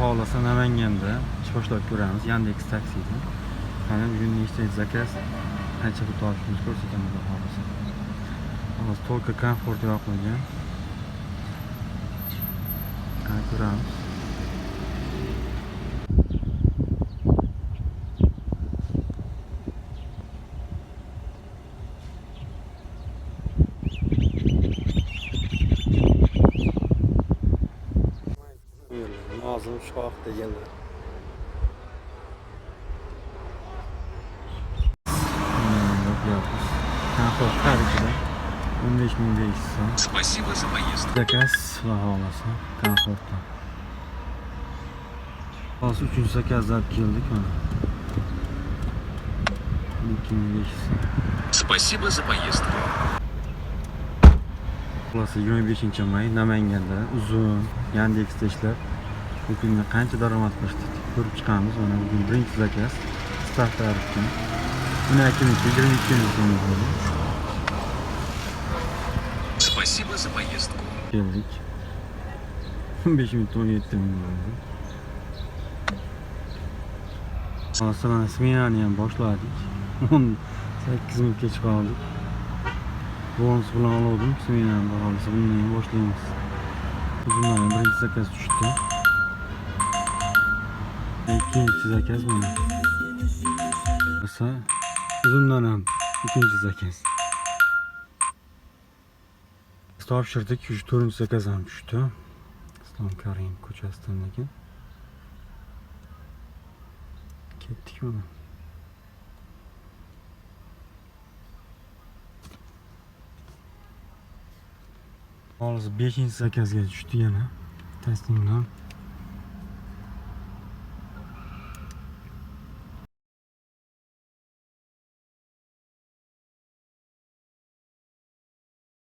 xohlasa Namanganda ish boshlab ko'ramiz. Yandex taksida. Mana bugun nechta zakaz, qancha pul topishimizni ko'rsatamiz xohlasa. Hozir to'lqa komfort yoqilgan. Qani ko'ramiz. Nozim Shoh deganlar. Komfort tarixida 15.500 so'm. Спасибо за поездку. Zakaz va xohlasa komfortda. Hozir 3-chi zakazga olib keldik mana. 2500 so'm. Спасибо за поездку. Xullas 25-may Namanganda uzun Yandexda ishlab bu kunga qancha daromad qilishdik ko'rib chiqamiz. Mana bugun birinchi zakaz start tarifdan. Buni akimizga 22 ming so'm bo'ldi. Спасибо за поездку. Geldik. 5 minut 17 ming bo'ldi. Aslında smenani ham boshladik. 18 minut kech qoldik. Bonus bilan oldim. Smenani baholasa bundan ham boshlaymiz. Uzundan birinchi zakaz tushdi. Ikkinchi zakaz mana. Esa uzundan ham ikkinchi zakaz. Topshirdik, 4-chi zakaz ham tushdi. Islom Karimov ko'chasidan lekin. Ketdik mana. Hozir 5-chi zakazga tushdi yana. Taslimdan.